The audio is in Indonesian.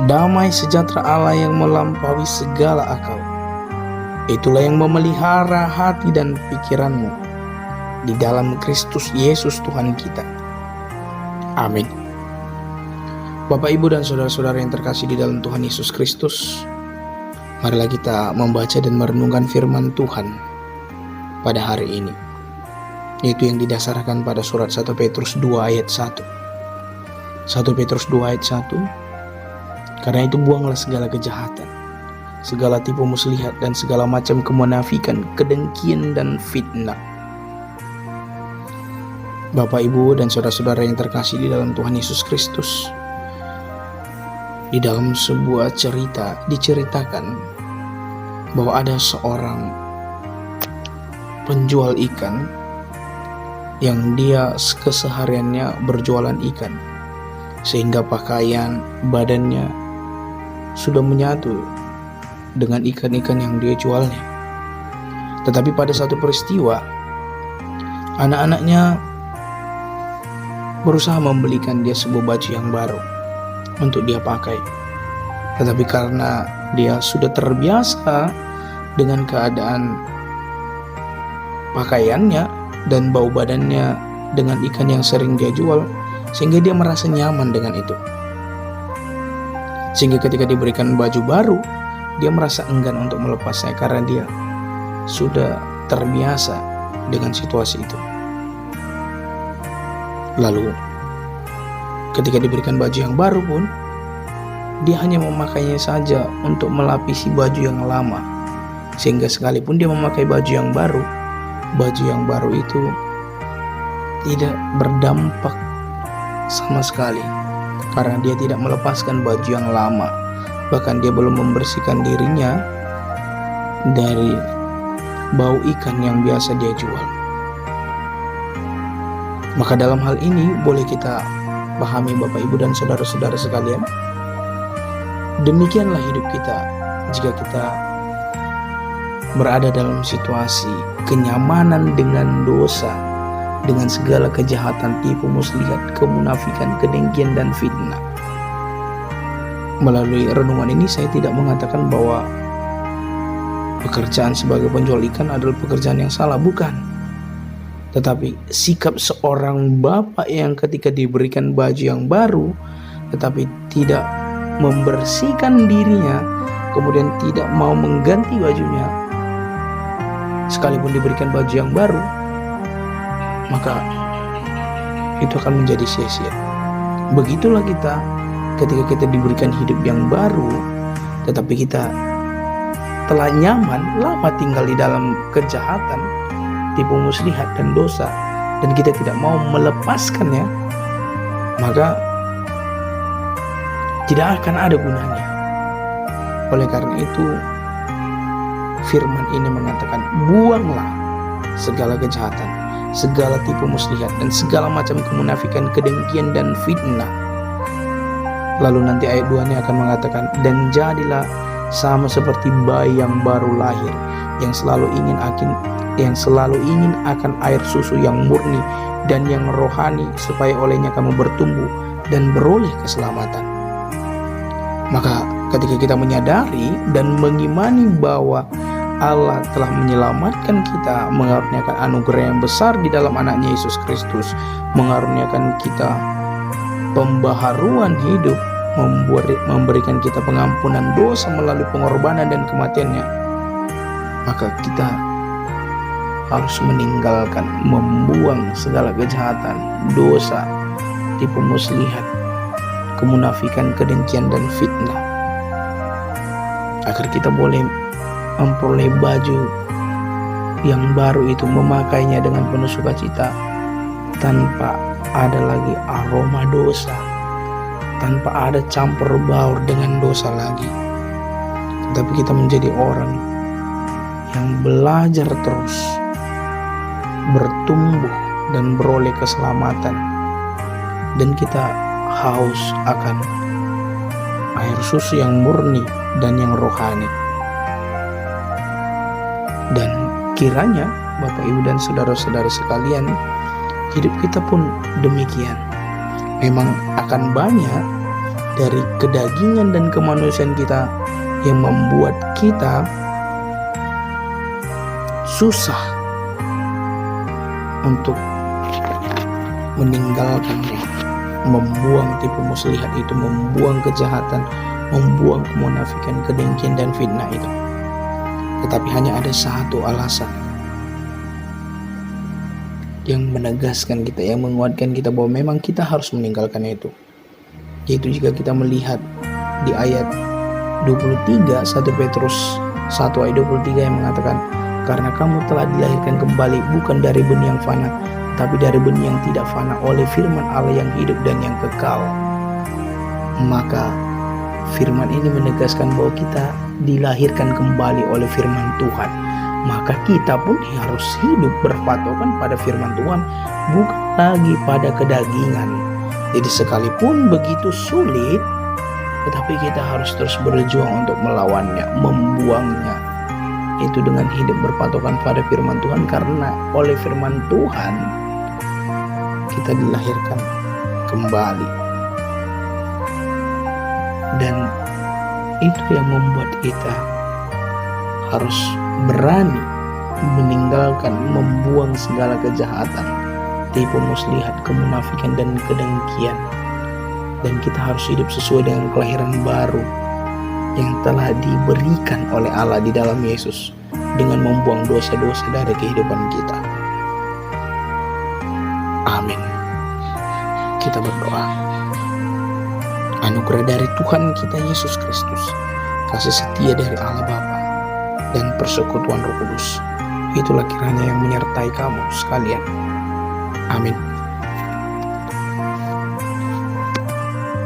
Damai sejahtera Allah yang melampaui segala akal, itulah yang memelihara hati dan pikiranmu di dalam Kristus Yesus Tuhan kita. Amin. Bapak, Ibu, dan saudara-saudara yang terkasih di dalam Tuhan Yesus Kristus, marilah kita membaca dan merenungkan firman Tuhan pada hari ini, yaitu yang didasarkan pada surat 1 Petrus 2 ayat 1. 1 Petrus 2 ayat 1. Karena itu buanglah segala kejahatan, segala tipu muslihat, dan segala macam kemunafikan, kedengkian, dan fitnah. Bapak, Ibu, dan saudara-saudara yang terkasih di dalam Tuhan Yesus Kristus, di dalam sebuah cerita diceritakan bahwa ada seorang penjual ikan yang dia kesehariannya berjualan ikan, sehingga pakaian badannya sudah menyatu dengan ikan-ikan yang dia jualnya. Tetapi pada satu peristiwa, anak-anaknya berusaha membelikan dia sebuah baju yang baru untuk dia pakai. Tetapi karena dia sudah terbiasa dengan keadaan pakaiannya dan bau badannya dengan ikan yang sering dia jual, sehingga dia merasa nyaman dengan itu. Sehingga ketika diberikan baju baru, dia merasa enggan untuk melepasnya karena dia sudah terbiasa dengan situasi itu. Lalu ketika diberikan baju yang baru pun, dia hanya memakainya saja untuk melapisi baju yang lama. Sehingga sekalipun dia memakai baju yang baru itu tidak berdampak sama sekali, karena dia tidak melepaskan baju yang lama. Bahkan dia belum membersihkan dirinya dari bau ikan yang biasa dia jual. Maka dalam hal ini boleh kita pahami, Bapak, Ibu, dan saudara-saudara sekalian, demikianlah hidup kita jika kita berada dalam situasi kenyamanan dengan dosa, dengan segala kejahatan, tipu muslihat, kemunafikan, kedengkian, dan fitnah. Melalui renungan ini saya tidak mengatakan bahwa pekerjaan sebagai penjual ikan adalah pekerjaan yang salah, bukan. Tetapi sikap seorang bapak yang ketika diberikan baju yang baru tetapi tidak membersihkan dirinya, kemudian tidak mau mengganti bajunya sekalipun diberikan baju yang baru, maka itu akan menjadi sia-sia. Begitulah kita ketika kita diberikan hidup yang baru, tetapi kita telah nyaman lama tinggal di dalam kejahatan, tipu muslihat, dan dosa, dan kita tidak mau melepaskannya, maka tidak akan ada gunanya. Oleh karena itu, firman ini mengatakan, buanglah segala kejahatan, segala tipu muslihat, dan segala macam kemunafikan, kedengkian, dan fitnah. Lalu nanti ayat 2-nya akan mengatakan, dan jadilah sama seperti bayi yang baru lahir, yang selalu ingin akan air susu yang murni dan yang rohani, supaya olehnya kamu bertumbuh dan beroleh keselamatan. Maka ketika kita menyadari dan mengimani bahwa Allah telah menyelamatkan kita, mengaruniakan anugerah yang besar di dalam anaknya Yesus Kristus, mengaruniakan kita pembaharuan hidup, memberikan kita pengampunan dosa melalui pengorbanan dan kematiannya, maka kita harus meninggalkan, membuang segala kejahatan, dosa, tipu muslihat, kemunafikan, kedengkian, dan fitnah, agar kita boleh memperoleh baju yang baru itu, memakainya dengan penuh sukacita, tanpa ada lagi aroma dosa, tanpa ada campur baur dengan dosa lagi. Tetapi kita menjadi orang yang belajar terus bertumbuh dan beroleh keselamatan, dan kita haus akan air susu yang murni dan yang rohani. Dan kiranya Bapak, Ibu, dan saudara-saudara sekalian, hidup kita pun demikian. Memang akan banyak dari kedagingan dan kemanusiaan kita yang membuat kita susah untuk meninggalkannya, membuang tipu muslihat itu, membuang kejahatan, membuang kemunafikan, kedengkian dan fitnah itu. Tetapi hanya ada satu alasan yang menegaskan kita, yang menguatkan kita bahwa memang kita harus meninggalkan itu. Yaitu jika kita melihat di ayat 23, 1 Petrus 1 ayat 23 yang mengatakan, karena kamu telah dilahirkan kembali bukan dari benih yang fana, tapi dari benih yang tidak fana oleh firman Allah yang hidup dan yang kekal. Maka firman ini menegaskan bahwa kita dilahirkan kembali oleh firman Tuhan. Maka kita pun harus hidup berpatokan pada firman Tuhan, bukan lagi pada kedagingan. Jadi sekalipun begitu sulit, tetapi kita harus terus berjuang untuk melawannya, membuangnya. Itu dengan hidup berpatokan pada firman Tuhan, karena oleh firman Tuhan kita dilahirkan kembali. Dan itu yang membuat kita harus berani meninggalkan, membuang segala kejahatan, tipu muslihat, kemunafikan dan kedengkian. Dan kita harus hidup sesuai dengan kelahiran baru yang telah diberikan oleh Allah di dalam Yesus, dengan membuang dosa-dosa dari kehidupan kita. Amin. Kita berdoa. Anugerah dari Tuhan kita Yesus Kristus, kasih setia dari Allah Bapa, dan persekutuan Roh Kudus, itulah kiranya yang menyertai kamu sekalian. Amin.